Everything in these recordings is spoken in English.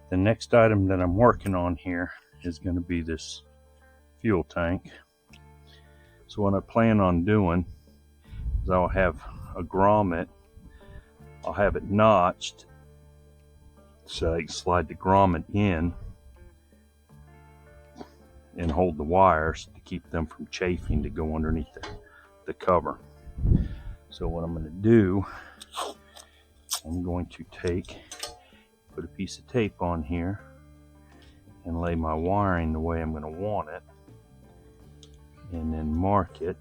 The next item that I'm working on here is going to be this fuel tank. So what I plan on doing is I'll have a grommet. I'll have it notched so I can slide the grommet in and hold the wires to keep them from chafing to go underneath the cover. So what I'm going to do, I'm going to put a piece of tape on here and lay my wiring the way I'm going to want it, and then mark it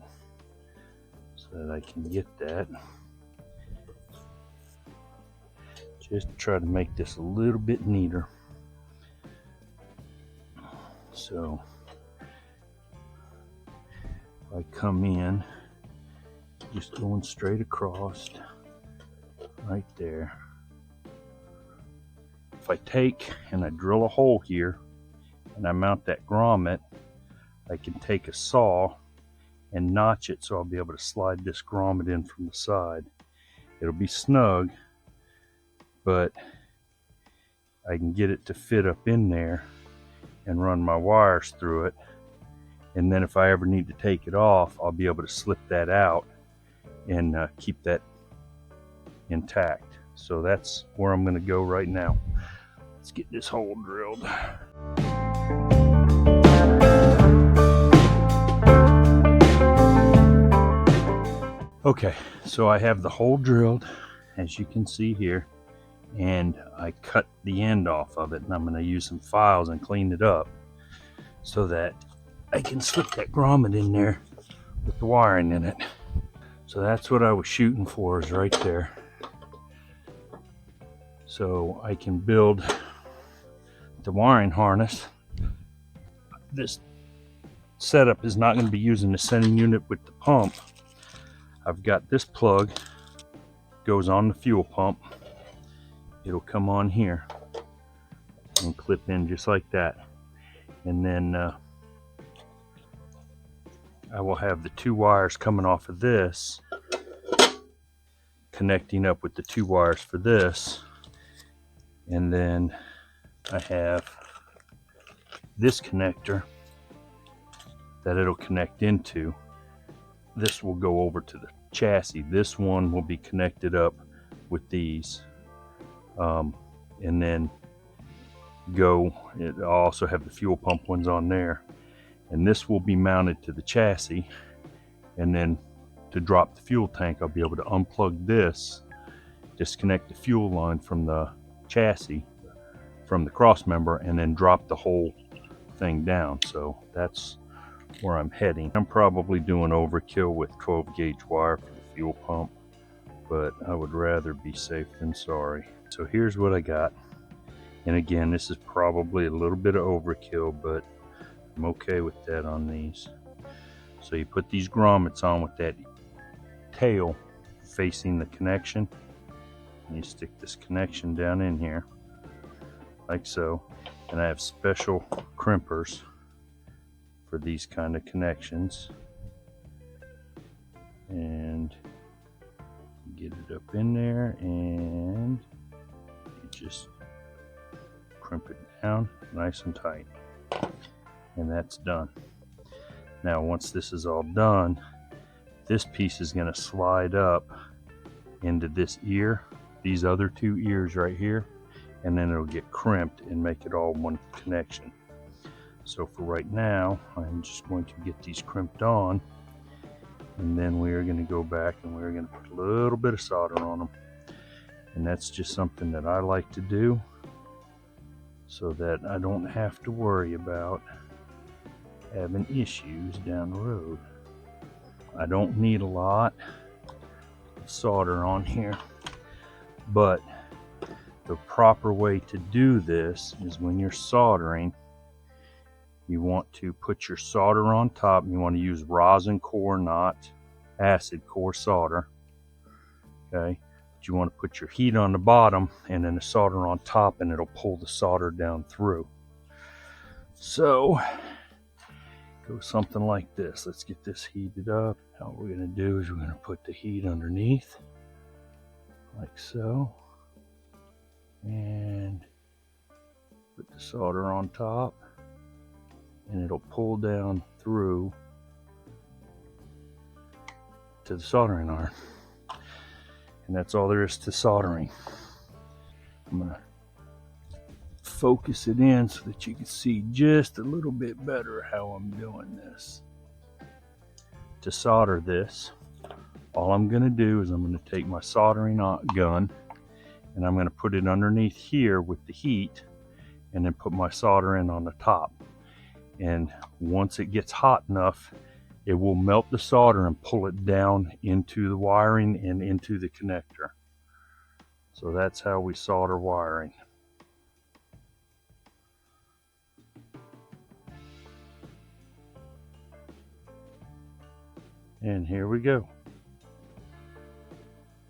so that I can get that. Just to try to make this a little bit neater. So if I come in, just going straight across right there. If I take and I drill a hole here and I mount that grommet, I can take a saw and notch it so I'll be able to slide this grommet in from the side. It'll be snug, but I can get it to fit up in there and run my wires through it. And then if I ever need to take it off, I'll be able to slip that out and keep that intact. So that's where I'm going to go right now. Let's get this hole drilled. Okay, so I have the hole drilled, as you can see here, and I cut the end off of it, and I'm going to use some files and clean it up so that I can slip that grommet in there with the wiring in it. So that's what I was shooting for, is right there. So I can build the wiring harness. This setup is not going to be using the sending unit with the pump. I've got this plug, goes on the fuel pump. It'll come on here and clip in just like that. And then I will have the two wires coming off of this connecting up with the two wires for this. And then I have this connector that it'll connect into. This will go over to the chassis. This one will be connected up with these. And then I'll also have the fuel pump ones on there. And this will be mounted to the chassis. And then to drop the fuel tank, I'll be able to unplug this, disconnect the fuel line from the chassis, from the cross member, and then drop the whole thing down. So that's where I'm heading. I'm probably doing overkill with 12 gauge wire for the fuel pump, but I would rather be safe than sorry. So here's what I got. And again, this is probably a little bit of overkill, but I'm okay with that on these. So you put these grommets on with that tail facing the connection, and you stick this connection down in here like so. And I have special crimpers for these kind of connections, and get it up in there, and you just crimp it down nice and tight, and that's done. Now once this is all done, this piece is going to slide up into this ear, these other two ears right here, and then it'll get crimped and make it all one connection. So for right now, I'm just going to get these crimped on, and then we are going to go back and we're going to put a little bit of solder on them. And that's just something that I like to do so that I don't have to worry about having issues down the road. I don't need a lot of solder on here, but the proper way to do this is when you're soldering, you want to put your solder on top, and you want to use rosin core, not acid core solder. Okay, but you want to put your heat on the bottom and then the solder on top, and it'll pull the solder down through. So go something like this. Let's get this heated up. Now what we're going to do is we're going to put the heat underneath like so, and the solder on top, and it'll pull down through to the soldering iron. And that's all there is to soldering. I'm gonna focus it in so that you can see just a little bit better how I'm doing this. To solder this, all I'm gonna do is I'm gonna take my soldering gun and I'm gonna put it underneath here with the heat, and then put my solder in on the top. And once it gets hot enough, it will melt the solder and pull it down into the wiring and into the connector. So that's how we solder wiring. And here we go.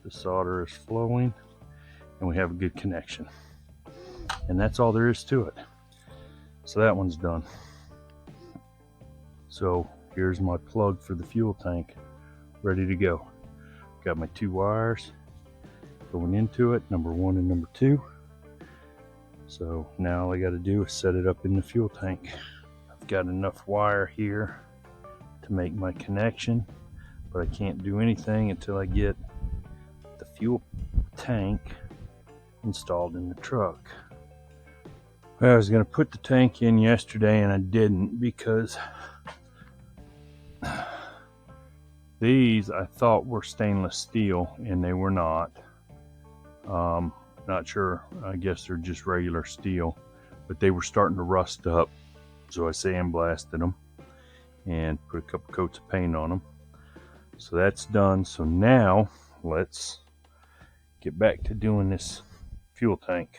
The solder is flowing and we have a good connection. And that's all there is to it. So that one's done. So here's my plug for the fuel tank, ready to go. Got my 2 wires going into it, number 1 and number 2. So now all I got to do is set it up in the fuel tank. I've got enough wire here to make my connection, but I can't do anything until I get the fuel tank installed in the truck. Well, I was going to put the tank in yesterday and I didn't, because these I thought were stainless steel and they were not. Not sure, I guess they're just regular steel, but they were starting to rust up. So I sandblasted them and put a couple coats of paint on them. So that's done. So now let's get back to doing this fuel tank.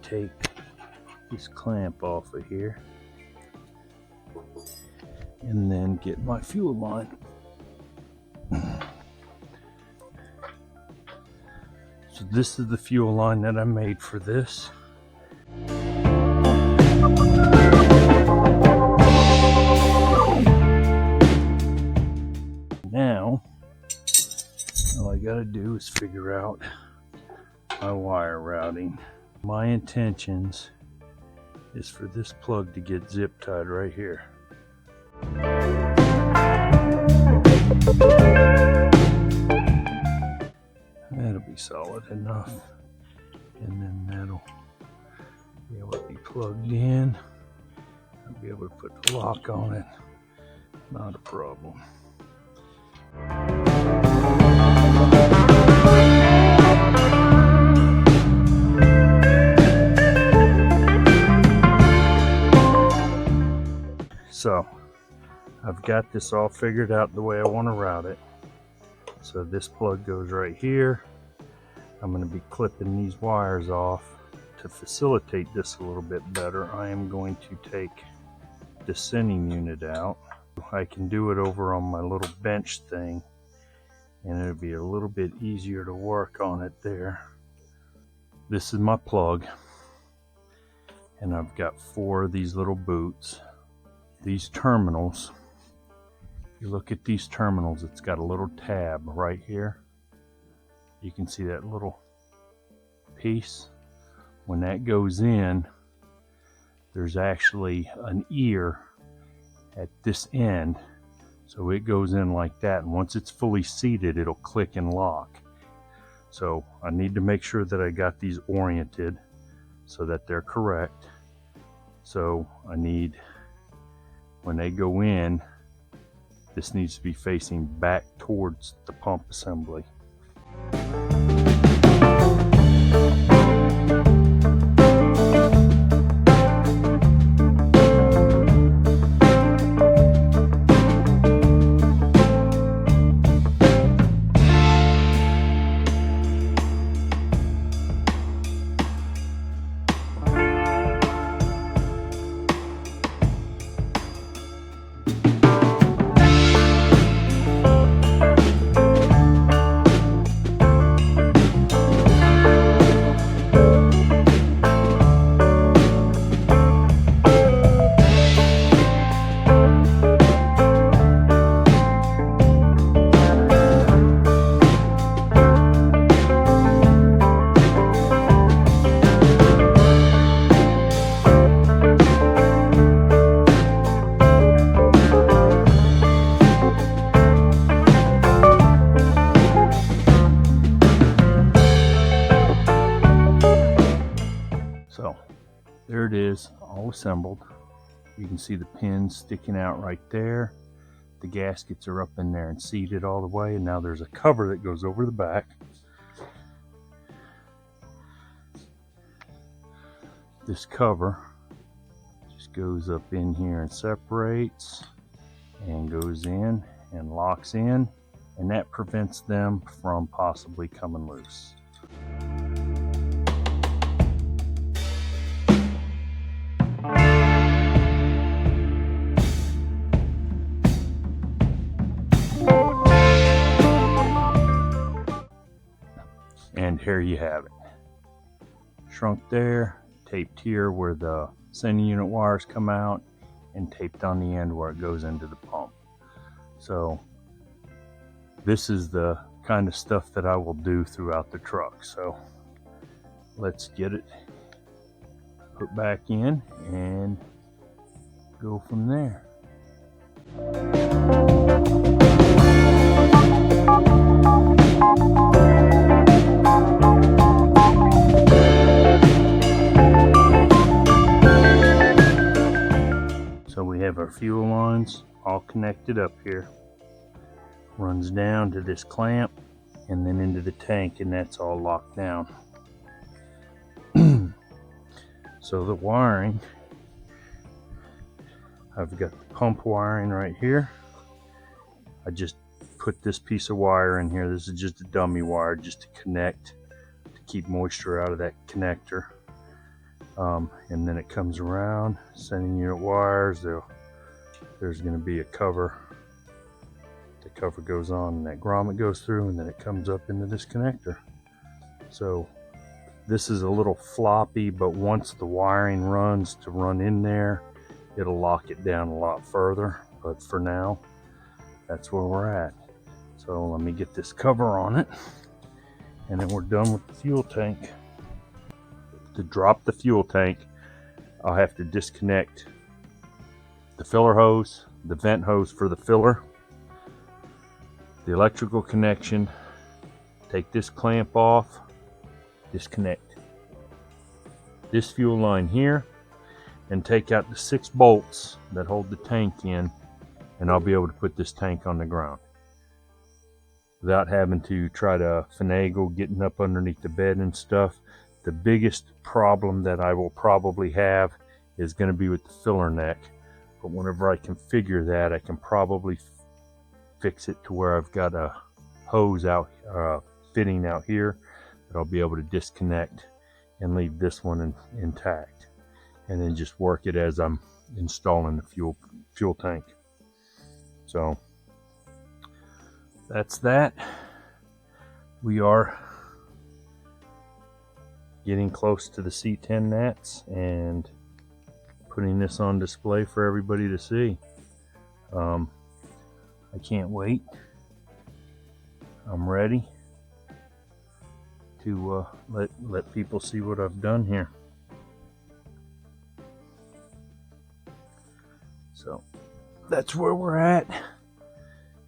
Take this clamp off of here and then get my fuel line. So this is the fuel line that I made for this. Now all I gotta do is figure out my wire routing. My intentions is for this plug to get zip tied right here. That'll be solid enough. And then that'll be able to be plugged in. I'll be able to put the lock on it. Not a problem. So I've got this all figured out the way I want to route it. So this plug goes right here. I'm going to be clipping these wires off. To facilitate this a little bit better, I am going to take the sending unit out. I can do it over on my little bench thing, and it'll be a little bit easier to work on it there. This is my plug, and I've got 4 of these little boots. These terminals, if you look at these terminals, it's got a little tab right here. You can see that little piece. When that goes in, there's actually an ear at this end, so it goes in like that, and once it's fully seated, it'll click and lock. So I need to make sure that I got these oriented so that they're correct. So I need, when they go in, this needs to be facing back towards the pump assembly. all assembled. You can see the pins sticking out right there. The gaskets are up in there and seated all the way, and now there's a cover that goes over the back. This cover just goes up in here and separates and goes in and locks in, and that prevents them from possibly coming loose. And here you have it. Shrunk there, taped here where the sending unit wires come out, and taped on the end where it goes into the pump. So this is the kind of stuff that I will do throughout the truck. So let's get it put back in and go from there. So we have our fuel lines all connected up here. Runs down to this clamp and then into the tank, and that's all locked down. So the wiring, I've got the pump wiring right here. I just put this piece of wire in here. This is just a dummy wire just to connect, to keep moisture out of that connector. And then it comes around, sending unit wires. There's going to be a cover. The cover goes on and that grommet goes through, and then it comes up into this connector. So this is a little floppy, but once the wiring runs to run in there, it'll lock it down a lot further. But for now, that's where we're at. So let me get this cover on it, and then we're done with the fuel tank. To drop the fuel tank, I'll have to disconnect the filler hose, the vent hose for the filler, the electrical connection, take this clamp off, disconnect this fuel line here, and take out the 6 bolts that hold the tank in, and I'll be able to put this tank on the ground without having to try to finagle getting up underneath the bed and stuff. The biggest problem that I will probably have is going to be with the filler neck, but whenever I configure that, I can probably fix it to where I've got a hose out, fitting out here that I'll be able to disconnect and leave this one intact, and then just work it as I'm installing the fuel tank. So that's that. We are getting close to the C10 nats and putting this on display for everybody to see. I can't wait. I'm ready to let people see what I've done here. So that's where we're at.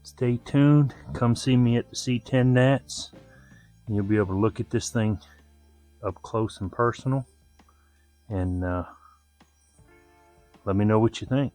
Stay tuned. Come see me at the C10 nats, and you'll be able to look at this thing up close and personal, and let me know what you think.